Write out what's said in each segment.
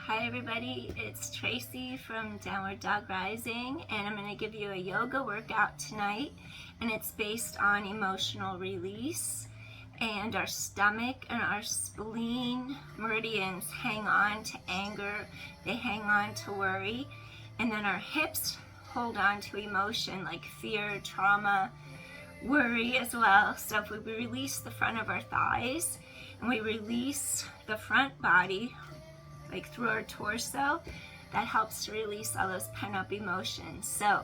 Hi everybody, it's Traci from Downwarddogrising, and I'm going to give you a yoga workout tonight, and it's based on emotional release. And our stomach and our spleen meridians hang on to anger, they hang on to worry, and then our hips hold on to emotion like fear, trauma, worry as well. So if we release the front of our thighs and we release the front body, like through our torso, that helps to release all those pent-up emotions. So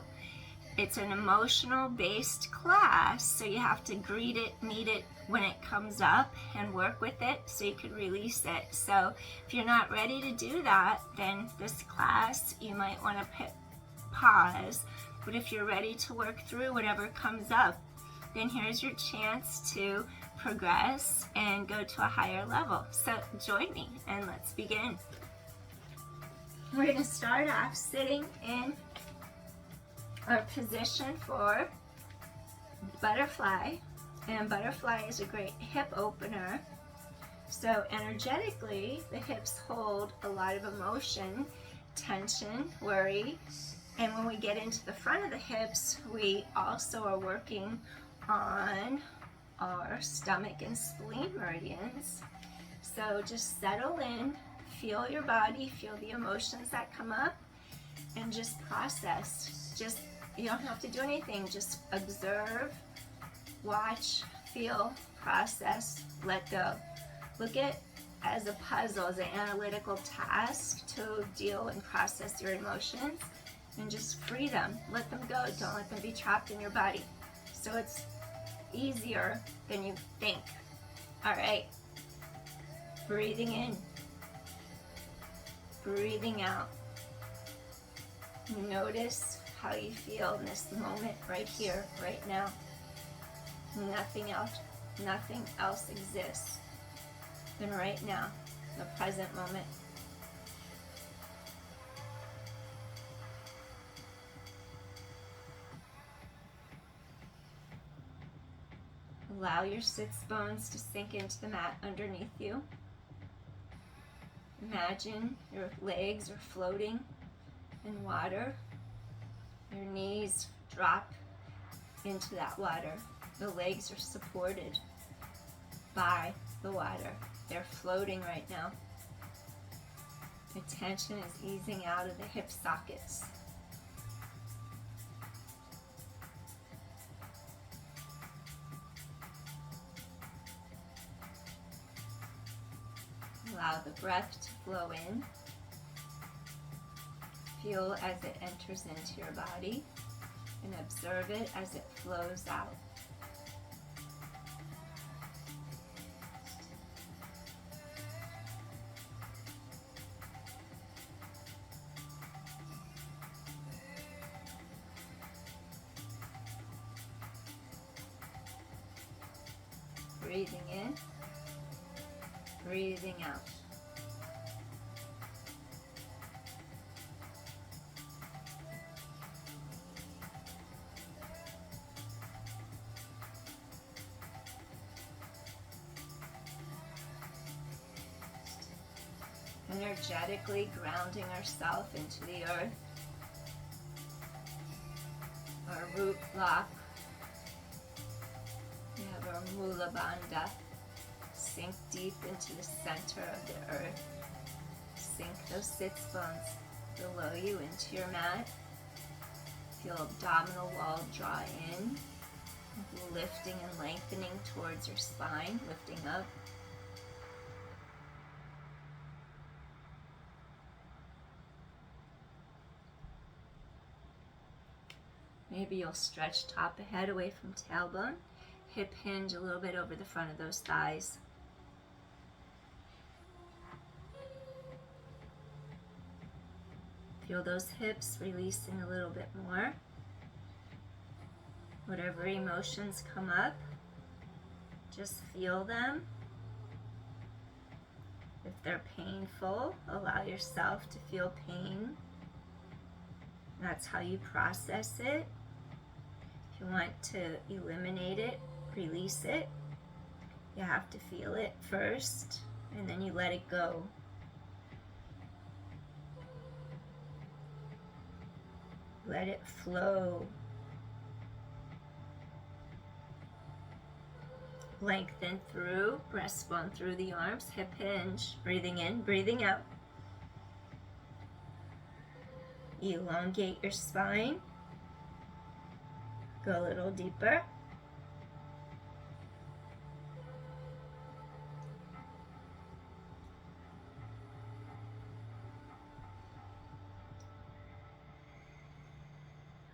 it's an emotional based class, so you have to greet it, meet it when it comes up and work with it so you can release it. So if you're not ready to do that, then this class you might want to pause. But if you're ready to work through whatever comes up, then here's your chance to progress and go to a higher level. So join me and let's begin. We're going to start off sitting in our position for butterfly, and butterfly is a great hip opener. So energetically, the hips hold a lot of emotion, tension, worry, and when we get into the front of the hips, we also are working on our stomach and spleen meridians. So just settle in, feel your body, feel the emotions that come up, and just process. Just, you don't have to do anything, just observe, watch, feel, process, let go. Look at it as a puzzle, as an analytical task to deal and process your emotions, and just free them, let them go, don't let them be trapped in your body. So it's easier than you think. All right, breathing in, breathing out. Notice how you feel in this moment, right here, right now. Nothing else exists than right now, the present moment. Allow your sits bones to sink into the mat underneath you. Imagine your legs are floating in water. Your knees drop into that water. The legs are supported by the water. They're floating right now. The tension is easing out of the hip sockets. Allow the breath to flow in. Feel as it enters into your body and observe it as it flows out. Breathing in, breathing out. Energetically grounding ourselves into the earth, our root block. We have our Mula Bandha. Sink deep into the center of the earth. Sink those sits bones below you into your mat. Feel abdominal wall draw in, lifting and lengthening towards your spine, lifting up. Maybe you'll stretch top of head away from tailbone, hip hinge a little bit over the front of those thighs. Feel those hips releasing a little bit more. Whatever emotions come up, just feel them. If they're painful, allow yourself to feel pain. That's how you process it. If you want to eliminate it, release it, you have to feel it first, and then you let it go. Let it flow. Lengthen through, breastbone through the arms, hip hinge. Breathing in, breathing out. Elongate your spine. Go a little deeper.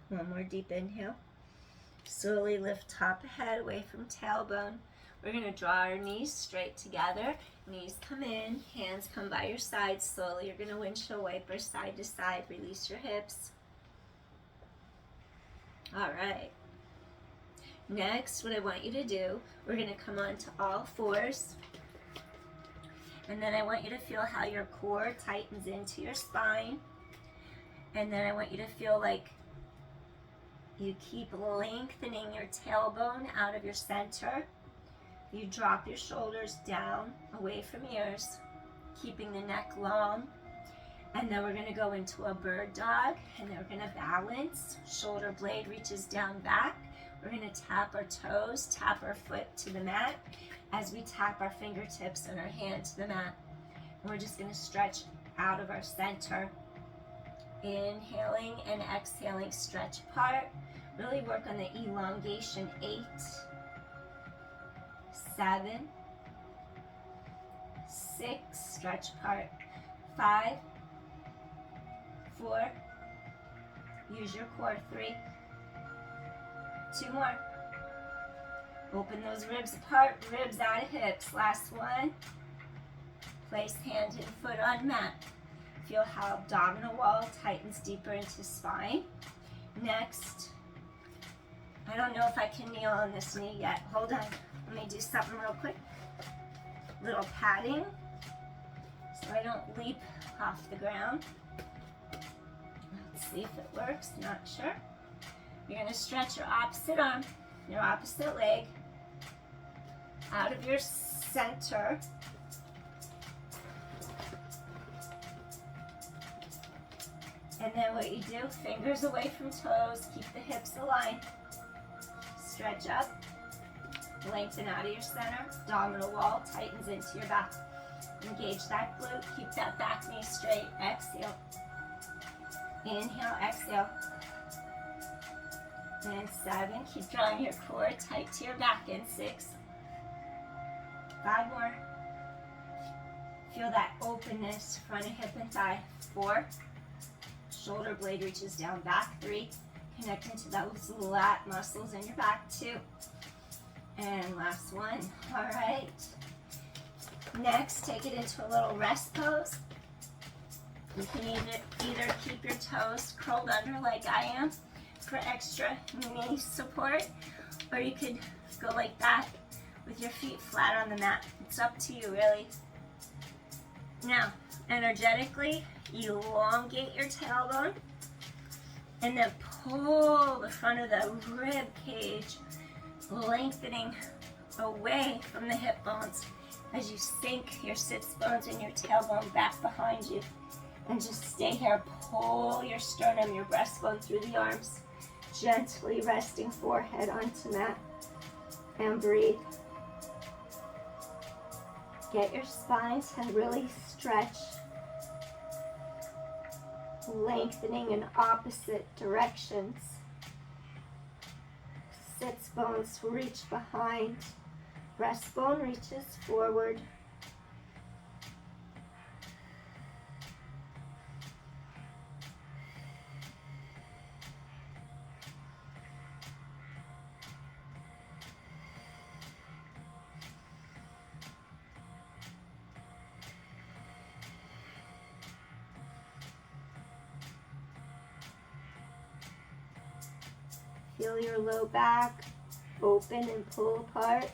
One more deep inhale. Slowly lift top of head away from tailbone. We're going to draw our knees straight together. Knees come in, hands come by your sides. Slowly you're going to windshield wiper side to side. Release your hips. All right. Next, what I want you to do, we're going to come onto all fours. And then I want you to feel how your core tightens into your spine. And then I want you to feel like you keep lengthening your tailbone out of your center. You drop your shoulders down away from ears, keeping the neck long. And then we're going to go into a bird dog, and then we're going to balance. Shoulder blade reaches down back. We're going to tap our toes, tap our foot to the mat as we tap our fingertips and our hand to the mat. And we're just going to stretch out of our center. Inhaling and exhaling, stretch apart. Really work on the elongation. 8, 7, 6, stretch apart. 5, 4, use your core. 3, 2 more. Open those ribs apart, ribs out of hips. Last one. Place hand and foot on mat. Feel how abdominal wall tightens deeper into spine. Next, I don't know if I can kneel on this knee yet. Hold on, let me do something real quick. Little padding, so I don't leap off the ground. Let's see if it works, not sure. You're gonna stretch your opposite arm, your opposite leg, out of your center. And then what you do, fingers away from toes, keep the hips aligned. Stretch up, lengthen out of your center, abdominal wall tightens into your back. Engage that glute, keep that back knee straight. Exhale. Inhale, exhale. And 7, keep drawing your core tight to your back. And 6, 5 more. Feel that openness, front of hip and thigh. 4, shoulder blade reaches down back. 3, connecting to those lat muscles in your back. 2, and last one. All right. Next, take it into a little rest pose. You can either keep your toes curled under like I am for extra knee support, or you could go like that with your feet flat on the mat. It's up to you, really. Now, energetically, elongate your tailbone and then pull the front of the rib cage, lengthening away from the hip bones as you sink your sits bones and your tailbone back behind you. And just stay here. Pull your sternum, your breastbone through the arms, gently resting forehead onto mat, and breathe. Get your spine to really stretch, lengthening in opposite directions. Sits bones reach behind, breastbone reaches forward. Feel your low back open and pull apart.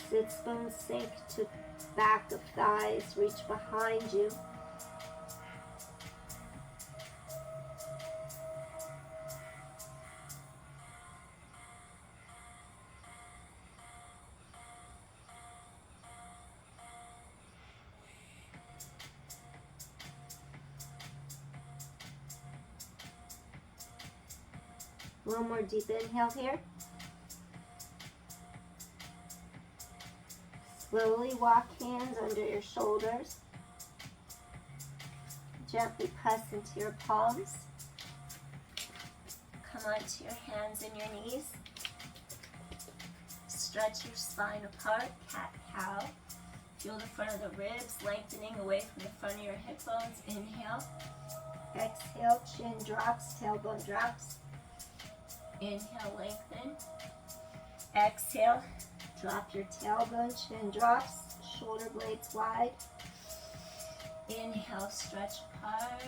Sits bones sink to back of thighs, reach behind you. One more deep inhale here. Slowly walk hands under your shoulders. Gently press into your palms. Come onto your hands and your knees. Stretch your spine apart, cat-cow. Feel the front of the ribs lengthening away from the front of your hip bones. Inhale. Exhale, chin drops, tailbone drops. Inhale, lengthen. Exhale, drop your tailbone, chin drops, shoulder blades wide. Inhale, stretch apart.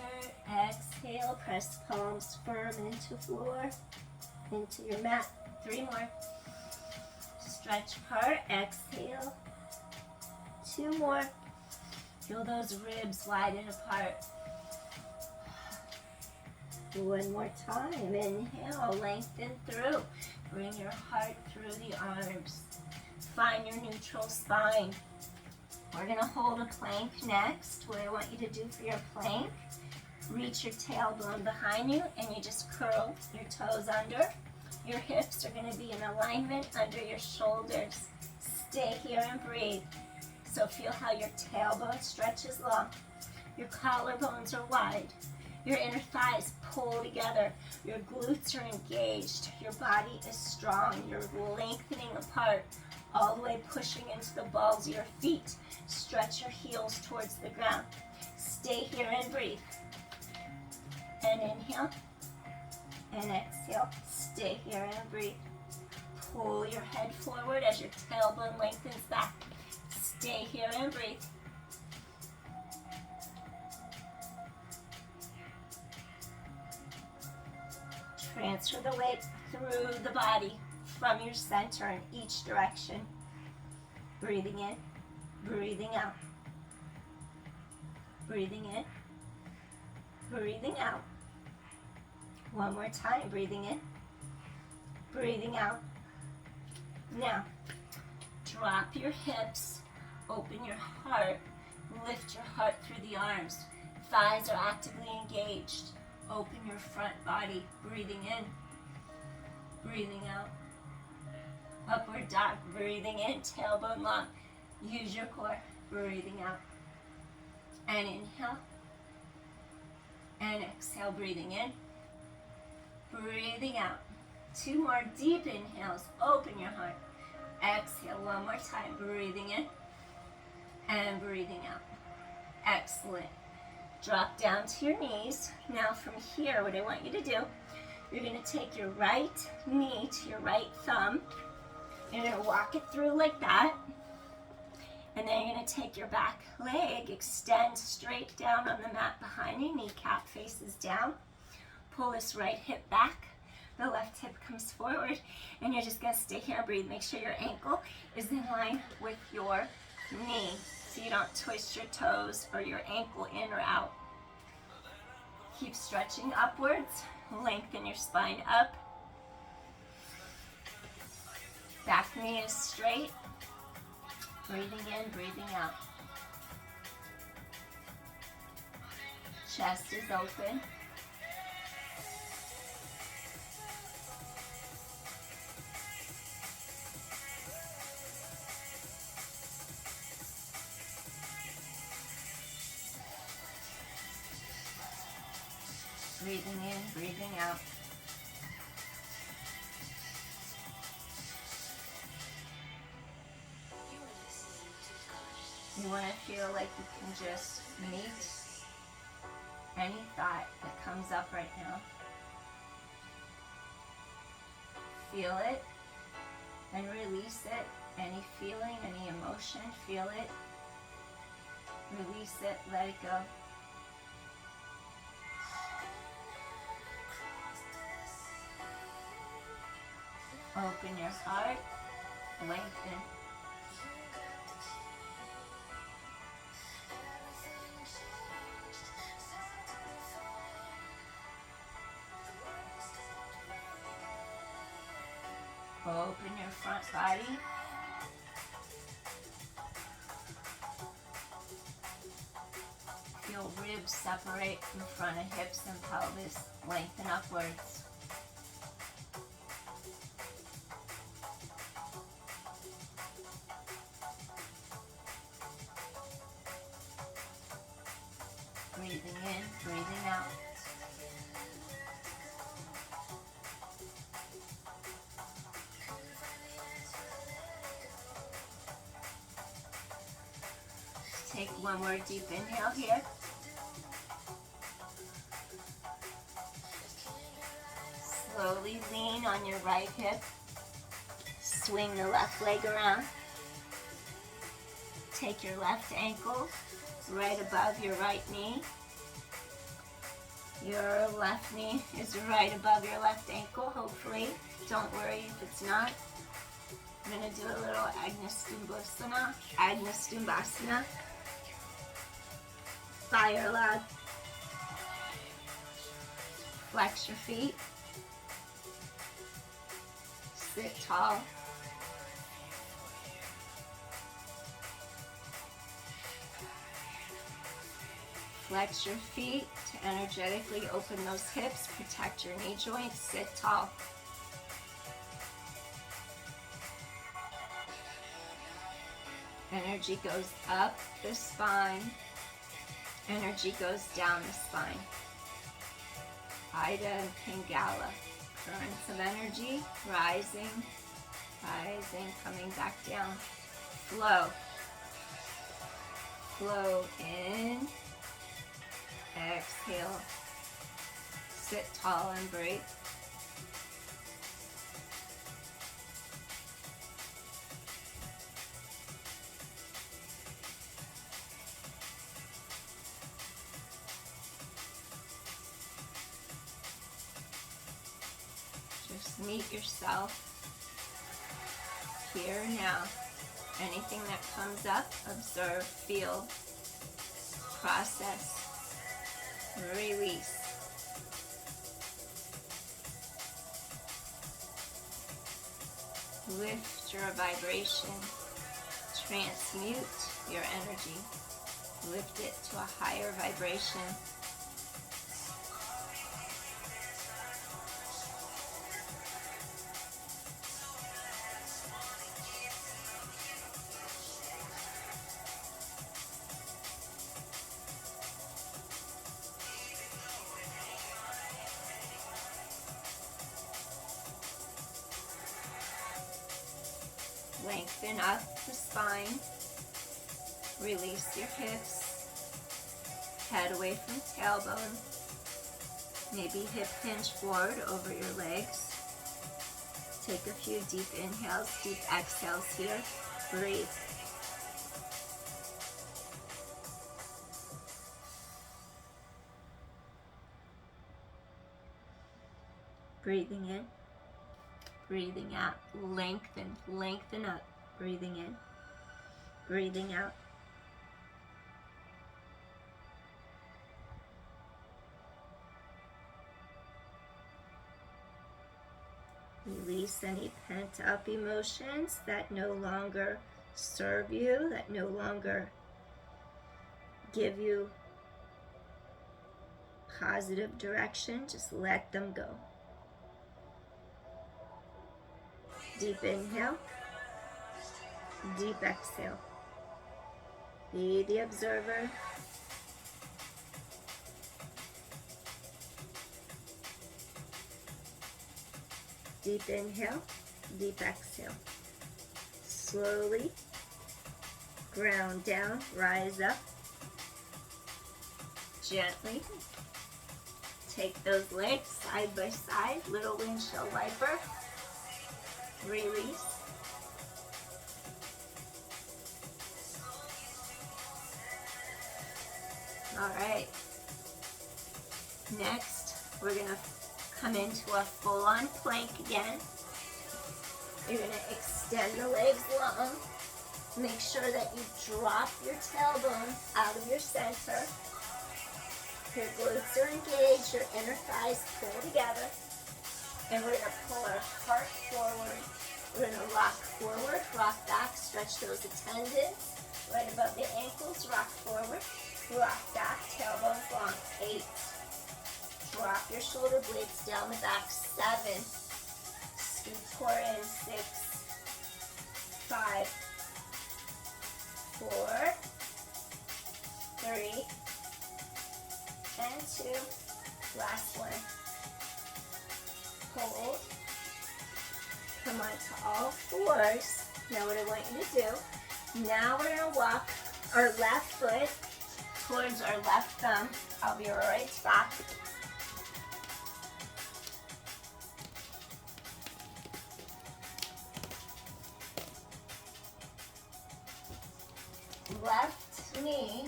Exhale, press palms firm into floor, into your mat. 3 more. Stretch apart. Exhale. 2 more. Feel those ribs widen apart. 1 more time. Inhale, lengthen through. Bring your heart through the arms. Find your neutral spine. We're going to hold a plank next. What I want you to do for your plank, reach your tailbone behind you and you just curl your toes under. Your hips are going to be in alignment under your shoulders. Stay here and breathe. So feel how your tailbone stretches long. Your collarbones are wide. Your inner thighs pull together. Your glutes are engaged. Your body is strong. You're lengthening apart, all the way pushing into the balls of your feet. Stretch your heels towards the ground. Stay here and breathe. And inhale. And exhale. Stay here and breathe. Pull your head forward as your tailbone lengthens back. Stay here and breathe. Transfer the weight through the body from your center in each direction. Breathing in, breathing out. Breathing in, breathing out. 1 more time, breathing in, breathing out. Now, drop your hips, open your heart, lift your heart through the arms. Thighs are actively engaged. Open your front body, breathing in, breathing out. Upward dog, breathing in, tailbone long. Use your core, breathing out. And inhale. And exhale, breathing in, breathing out. 2 more deep inhales, open your heart. Exhale 1 more time, breathing in and breathing out. Excellent. Drop down to your knees. Now from here, what I want you to do, you're going to take your right knee to your right thumb. You're going to walk it through like that. And then you're going to take your back leg, extend straight down on the mat behind you. Kneecap faces down. Pull this right hip back. The left hip comes forward. And you're just going to stay here and breathe. Make sure your ankle is in line with your knee, so you don't twist your toes or your ankle in or out. Keep stretching upwards. Lengthen your spine up. Back knee is straight. Breathing in, breathing out. Chest is open. Breathing in, breathing out. You want to feel like you can just meet any thought that comes up right now. Feel it and release it. Any feeling, any emotion, feel it. Release it, let it go. Open your heart, lengthen. Open your front body. Feel ribs separate from front of hips and pelvis, lengthen upwards. Breathing out. Take one more deep inhale here. Slowly lean on your right hip. Swing the left leg around. Take your left ankle right above your right knee. Your left knee is right above your left ankle, hopefully. Don't worry if it's not. I'm going to do a little Agni Stumbasana. Fire log. Flex your feet. Sit tall. Flex your feet to energetically open those hips, protect your knee joints, sit tall. Energy goes up the spine. Energy goes down the spine. Ida and Pingala. Currents of energy, rising, coming back down. Flow. Flow in. Exhale. Sit tall and breathe. Just meet yourself here now. Anything that comes up, observe, feel, process, release. Lift your vibration. Transmute your energy. Lift it to a higher vibration. Lengthen up the spine. Release your hips. Head away from tailbone. Maybe hip hinge forward over your legs. Take a few deep inhales, deep exhales here. Breathe. Breathing in. Breathing out, lengthen, lengthen up. Breathing in, breathing out. Release any pent up emotions that no longer serve you, that no longer give you positive direction. Just let them go. Deep inhale, deep exhale. Be the observer. Deep inhale, deep exhale. Slowly ground down, rise up. Gently take those legs side by side, little windshield wiper. Release. All right. Next, we're going to come into a full-on plank again. You're going to extend the legs long. Make sure that you drop your tailbone out of your center. Your glutes are engaged, your inner thighs pull together. And we're going to pull our heart forward. We're going to rock forward, rock back, stretch those tendons right above the ankles, rock forward, rock back, tailbones long, 8. Drop your shoulder blades down the back, 7. Scoot core in, 6, 5, 4, 3, and 2. Last one. Hold. Come on to all fours. Now what I want you to do, now we're going to walk our left foot towards our left thumb. I'll be right back. Left knee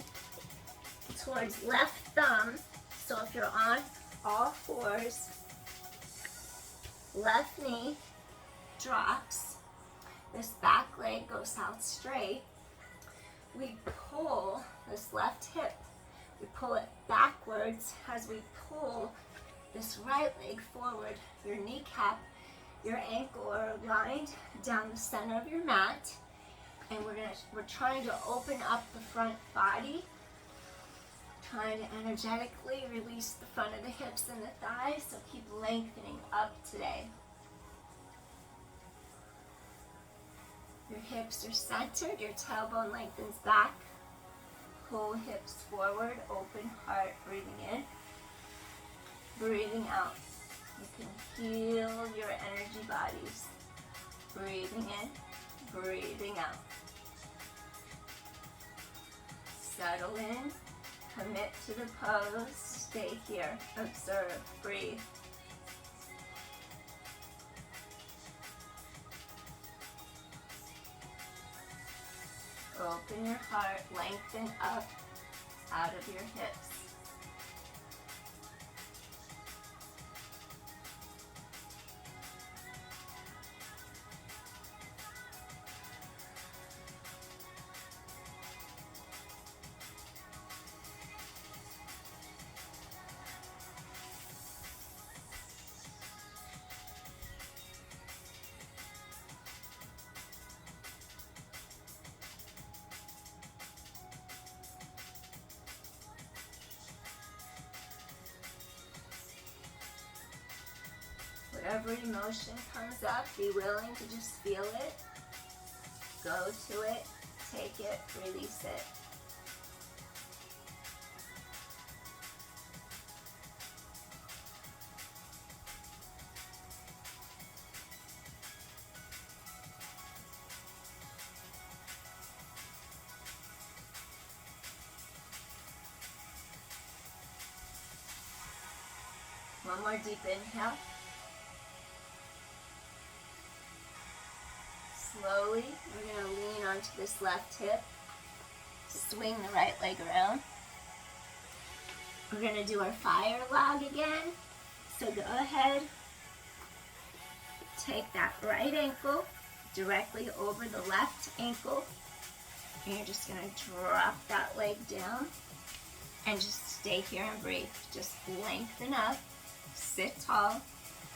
towards left thumb. So if you're on all fours, left knee drops. This back leg goes out straight. We pull this left hip. We pull it backwards as we pull this right leg forward. Your kneecap, your ankle are aligned down the center of your mat. And we're trying to open up the front body, trying to energetically release the front of the hips and the thighs, so keep lengthening up today. Your hips are centered, your tailbone lengthens back, pull hips forward, open heart, breathing in, breathing out. You can heal your energy bodies. Breathing in, breathing out. Settle in, commit to the pose, stay here, observe, breathe. Open your heart, lengthen up out of your hips. Whatever emotion comes up, be willing to just feel it, go to it, take it, release it. One more deep inhale. Slowly, we're going to lean onto this left hip, swing the right leg around. We're going to do our fire log again. So go ahead, take that right ankle directly over the left ankle, and you're just going to drop that leg down and just stay here and breathe. Just lengthen up, sit tall.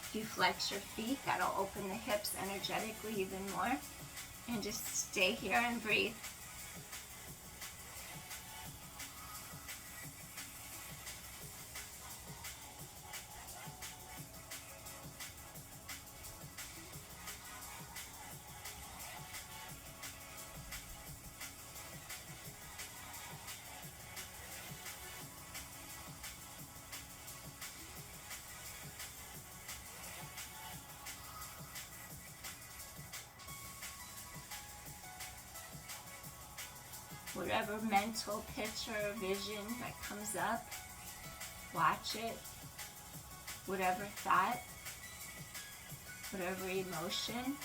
If you flex your feet, that'll open the hips energetically even more. And just stay here and breathe. Whatever mental picture or vision that comes up, watch it. Whatever thought, whatever emotion,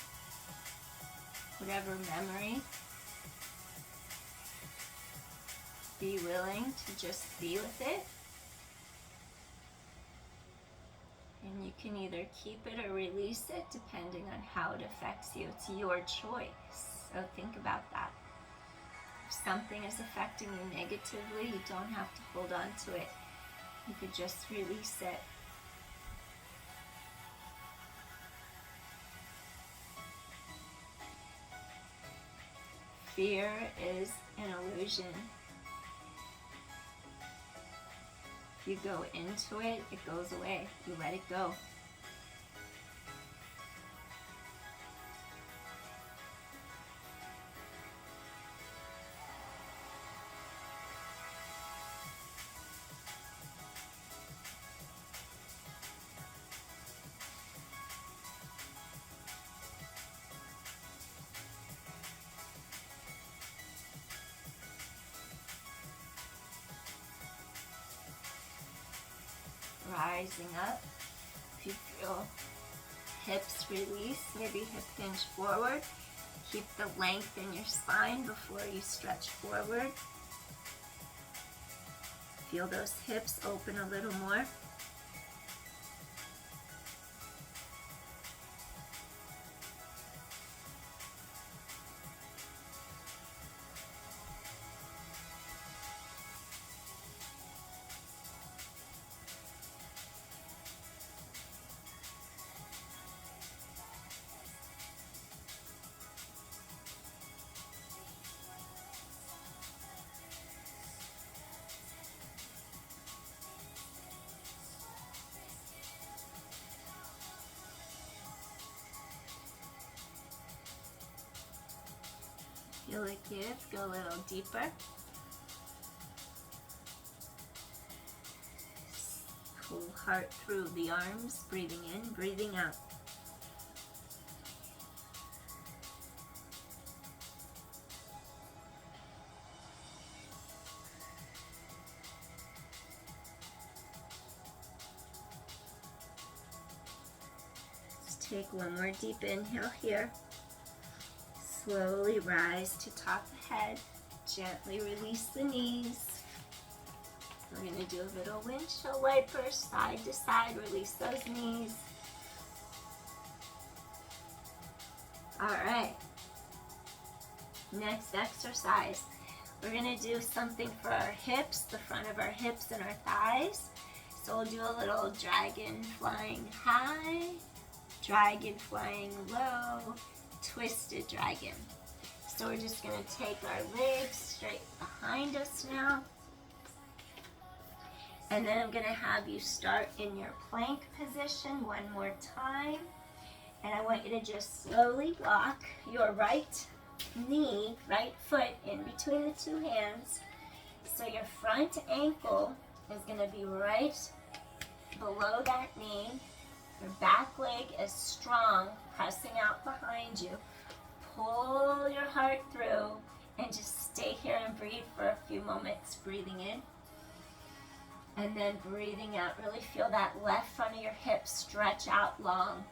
whatever memory, be willing to just be with it. And you can either keep it or release it depending on how it affects you. It's your choice. So think about that. If something is affecting you negatively, you don't have to hold on to it. You could just release it. Fear is an illusion. If you go into it, it goes away. You let it go. rising up. If you feel hips release, maybe hip hinge forward. Keep the length in your spine before you stretch forward. Feel those hips open a little more. Feel it give, go a little deeper. Pull heart through the arms, breathing in, breathing out. Let's take one more deep inhale here. Slowly rise to top of the head. Gently release the knees. We're going to do a little windshield wiper, side to side. Release those knees. All right. Next exercise. We're going to do something for our hips, the front of our hips and our thighs. So we'll do a little dragon flying high, dragon flying low, twisted dragon. So we're just going to take our legs straight behind us now. And then I'm going to have you start in your plank position one more time. And I want you to just slowly walk your right knee, right foot in between the two hands. So your front ankle is going to be right below that knee. Your back leg is strong, pressing out behind you. Pull your heart through and just stay here and breathe for a few moments. Breathing in and then breathing out. Really feel that left front of your hip stretch out long.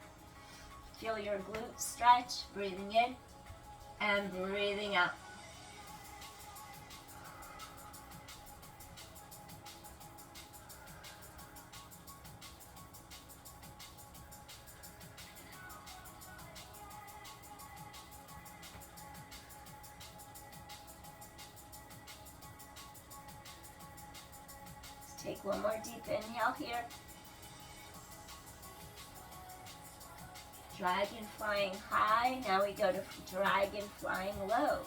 Feel your glutes stretch. Breathing in and breathing out. Take one more deep inhale here. Dragon flying high. Now we go to dragon flying low.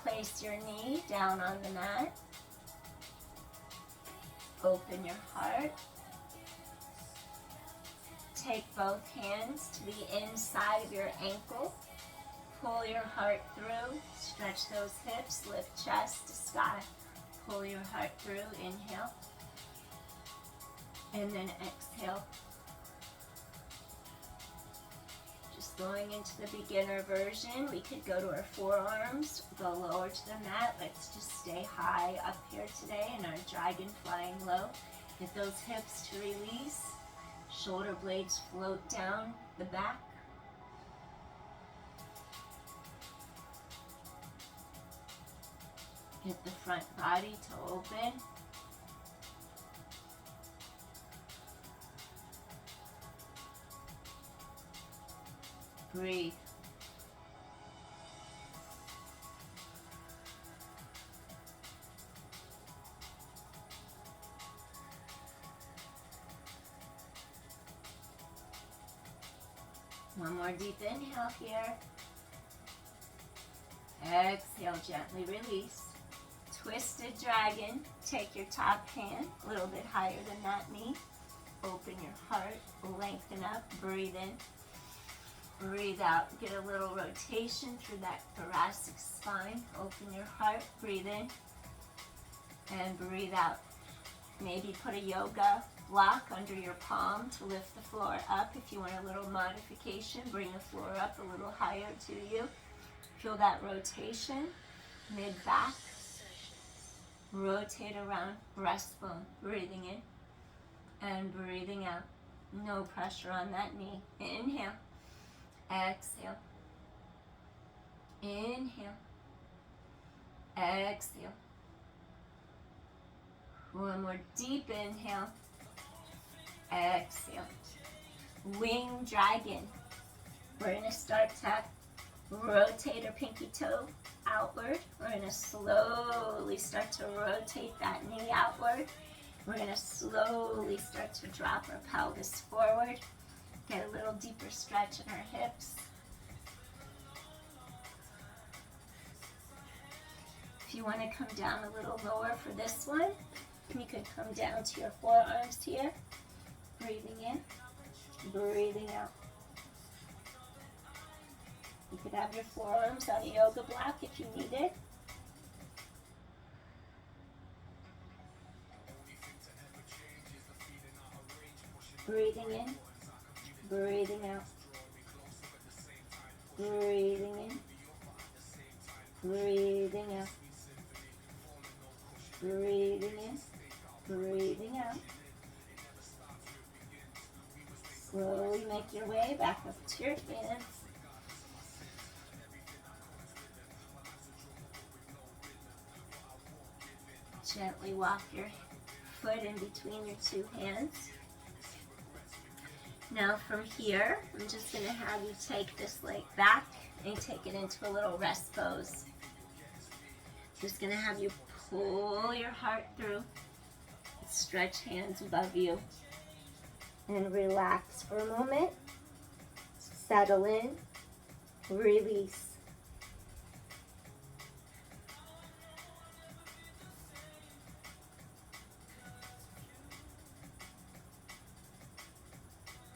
Place your knee down on the mat. Open your heart. Take both hands to the inside of your ankle. Pull your heart through. Stretch those hips. Lift chest to sky. Pull your heart through. Inhale. And then exhale. Just going into the beginner version, we could go to our forearms, go lower to the mat. Let's just stay high up here today in our dragon flying low. Get those hips to release. Shoulder blades float down the back. Get the front body to open. Breathe. One more deep inhale here. Exhale, gently release. Twisted dragon. Take your top hand a little bit higher than that knee. Open your heart, lengthen up, breathe in. Breathe out. Get a little rotation through that thoracic spine. Open your heart. Breathe in. And breathe out. Maybe put a yoga block under your palm to lift the floor up. If you want a little modification, bring the floor up a little higher to you. Feel that rotation. Mid-back. Rotate around breastbone. Breathing in. And breathing out. No pressure on that knee. Inhale. Exhale. Inhale. Exhale. One more deep inhale. Exhale. Wing dragon. We're going to start to rotate our pinky toe outward. We're going to slowly start to rotate that knee outward. We're going to slowly start to drop our pelvis forward. Get a little deeper stretch in our hips. If you want to come down a little lower for this one, you could come down to your forearms here. Breathing in, breathing out. You could have your forearms on a yoga block if you need it. Breathing in, breathing out. Breathing in, breathing out. Breathing in, breathing out. Slowly make your way back up to your hands. Gently walk your foot in between your two hands. Now from here, I'm just going to have you take this leg back and take it into a little rest pose. Just going to have you pull your heart through, stretch hands above you, and relax for a moment. Settle in, release.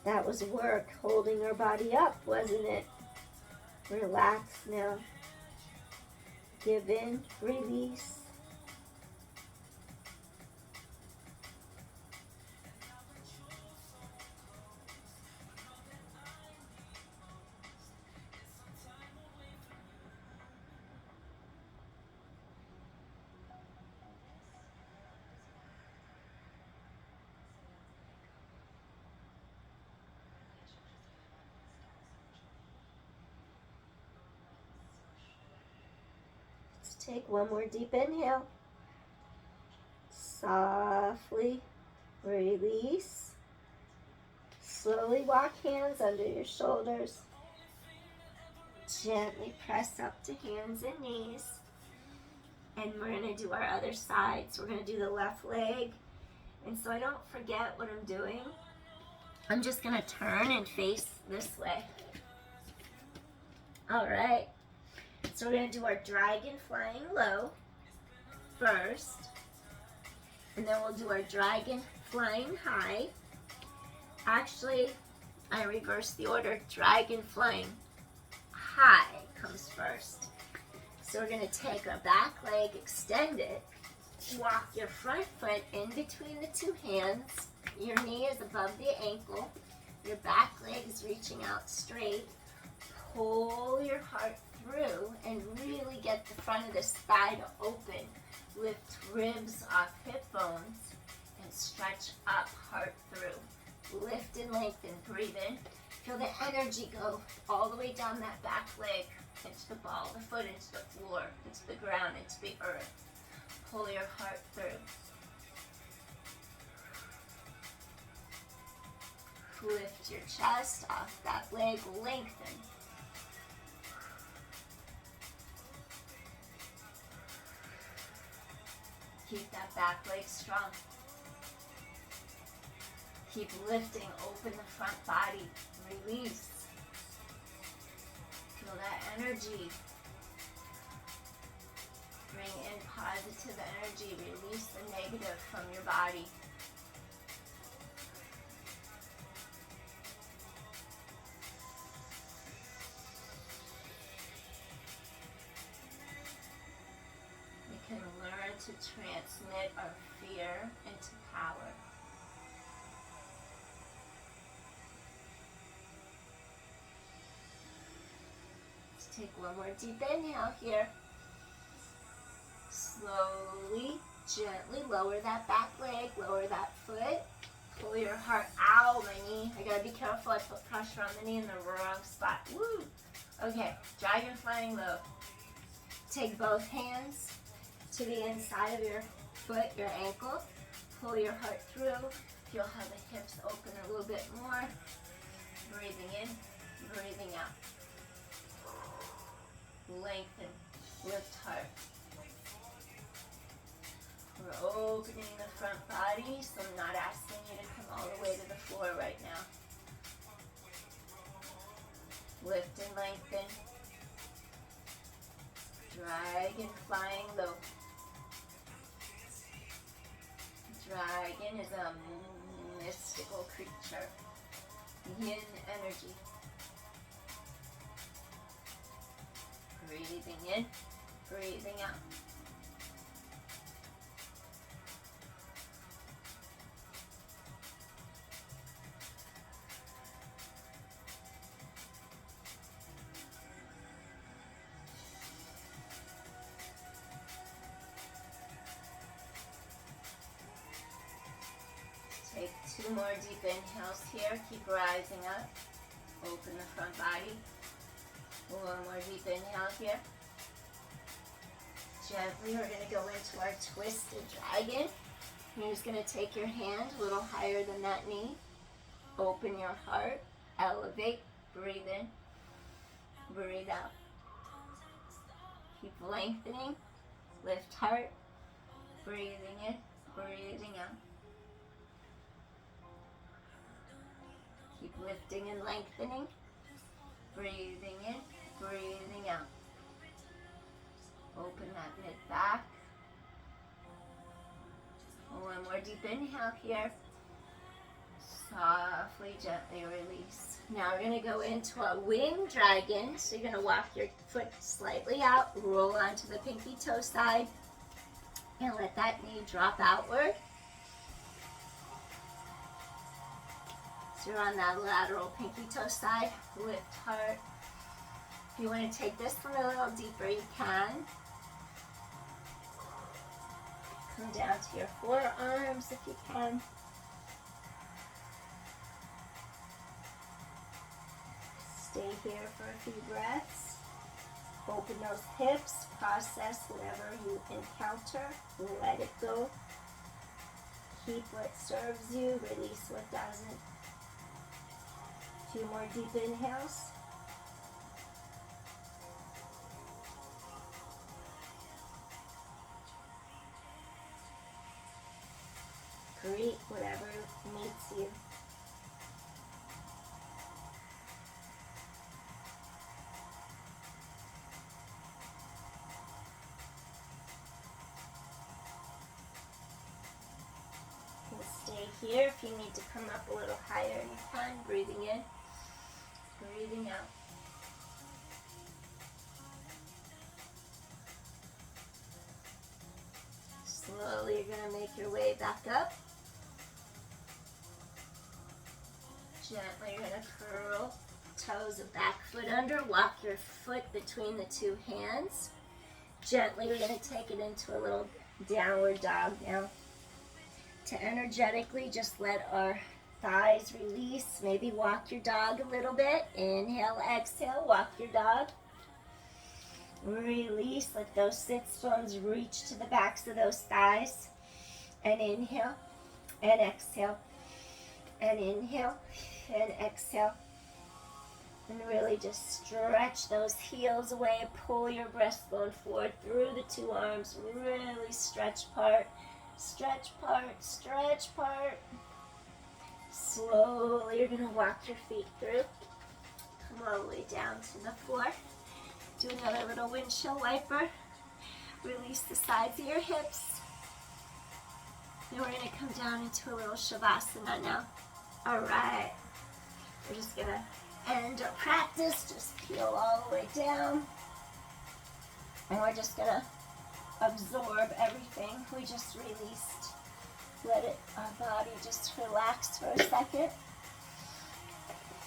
That was work holding our body up, wasn't it? Relax now. Give in, release. Take one more deep inhale. Softly release. Slowly walk hands under your shoulders. Gently press up to hands and knees. And we're going to do our other side. So we're going to do the left leg. And so I don't forget what I'm doing, I'm just going to turn and face this way. All right. So we're going to do our dragon flying low first. And then we'll do our dragon flying high. Actually, I reversed the order. Dragon flying high comes first. So we're going to take our back leg, extend it. Walk your front foot in between the two hands. Your knee is above the ankle. Your back leg is reaching out straight. Pull your heart through and really get the front of this thigh to open. Lift ribs off hip bones and stretch up, heart through. Lift and lengthen, breathe in. Feel the energy go all the way down that back leg, into the ball of the foot, into the floor, into the ground, into the earth. Pull your heart through. Lift your chest off that leg, lengthen. Keep that back leg strong. Keep lifting, open the front body, release. Feel that energy. Bring in positive energy, release the negative from your body. We can learn to transmit our fear into power. Let's take one more deep inhale here. Slowly, gently lower that back leg, lower that foot. Pull your heart out, my knee. I gotta be careful, I put pressure on the knee in the wrong spot. Woo! Okay, dragon flying low. Take both hands to the inside of your foot, your ankle. Pull your heart through. Feel how the hips open a little bit more. Breathing in, breathing out. Lengthen, lift heart. We're opening the front body, so I'm not asking you to come all the way to the floor right now. Lift and lengthen. Dragon flying low. Dragon is a mystical creature. Yin energy. Breathing in, breathing out. Take 2 more deep inhales here. Keep rising up. Open the front body. 1 more deep inhale here. Gently, we're going to go into our twisted dragon. You're just going to take your hand a little higher than that knee. Open your heart. Elevate. Breathe in. Breathe out. Keep lengthening. Lift heart. Breathing in. Breathing out. Keep lifting and lengthening. Breathing in, breathing out. Open that mid back. 1 more deep inhale here. Softly, gently release. Now we're going to go into a winged dragon. So you're going to walk your foot slightly out, roll onto the pinky toe side, and let that knee drop outward. So you're on that lateral pinky toe side. Lift heart. If you want to take this one a little deeper, you can. Come down to your forearms if you can. Stay here for a few breaths. Open those hips. Process whatever you encounter. Let it go. Keep what serves you. Release what doesn't. 2 more deep inhales. Greet whatever meets you. You can stay here. If you need to come up a little higher, you can. Breathing in. Breathing out. Slowly you're going to make your way back up. Gently you're going to curl toes of back foot under. Walk your foot between the 2 hands. Gently you're going to take it into a little downward dog now. To energetically just let our thighs release. Maybe walk your dog a little bit. Inhale, exhale, walk your dog. Release, let those sit bones reach to the backs of those thighs. And inhale, and exhale, and inhale, and exhale. And really just stretch those heels away. Pull your breastbone forward through the 2 arms. Really stretch part, stretch part, stretch part. Slowly, you're going to walk your feet through. Come all the way down to the floor. Do another little windshield wiper. Release the sides of your hips. Then we're going to come down into a little Shavasana now. All right. We're just going to end our practice. Just peel all the way down. And we're just going to absorb everything we just released. Let our body just relax for a second.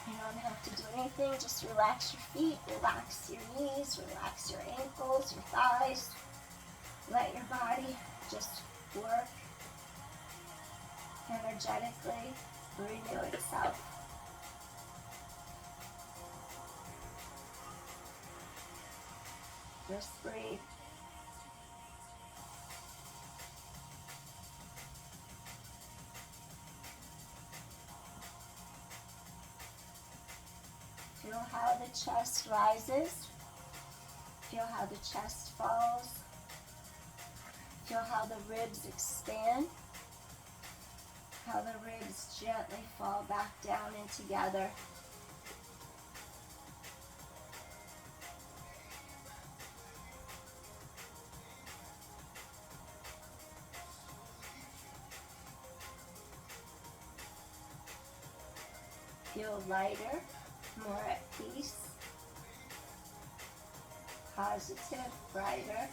You don't have to do anything, just relax your feet, relax your knees, relax your ankles, your thighs. Let your body just work. energetically renew itself. Just breathe. Feel how the chest rises. Feel how the chest falls. Feel how the ribs expand. How the ribs gently fall back down and together. Feel lighter, more at peace, positive, brighter.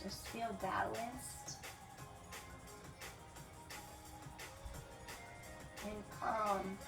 Just feel balanced and calm.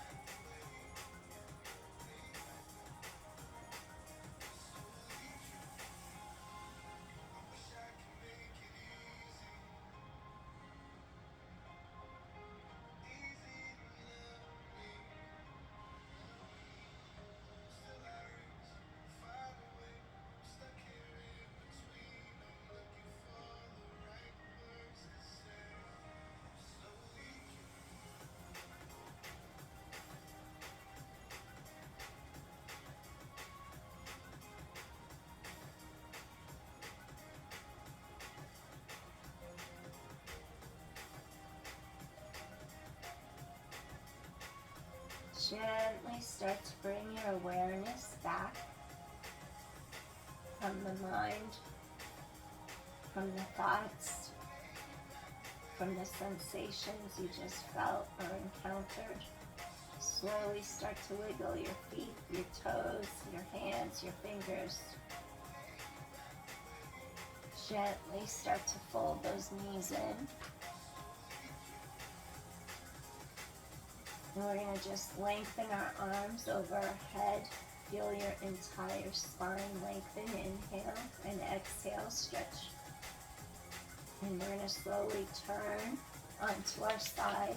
Gently start to bring your awareness back from the mind, from the thoughts, from the sensations you just felt or encountered. Slowly start to wiggle your feet, your toes, your hands, your fingers. Gently start to fold those knees in. And we're going to just lengthen our arms over our head. Feel your entire spine lengthen. Inhale and exhale, stretch. And we're going to slowly turn onto our side.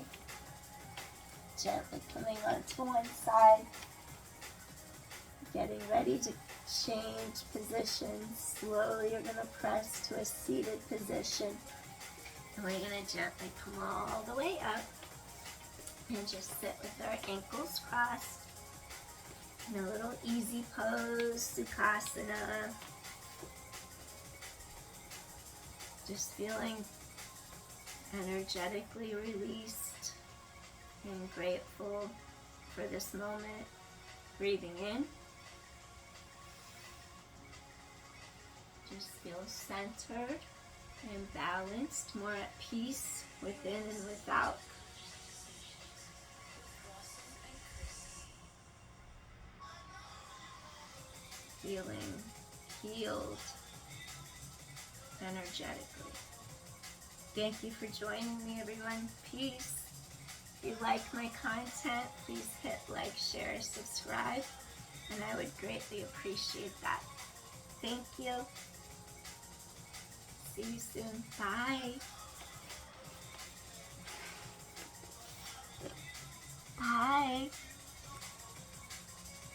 Gently coming onto one side. Getting ready to change positions. Slowly you're going to press to a seated position. And we're going to gently come all the way up. And just sit with our ankles crossed in a little easy pose, Sukhasana. Just feeling energetically released and grateful for this moment. Breathing in. Just feel centered and balanced, more at peace within and without. Feeling healed energetically. Thank you for joining me, everyone. Peace. If you like my content, please hit like, share, subscribe, and I would greatly appreciate that. Thank you. See you soon. Bye.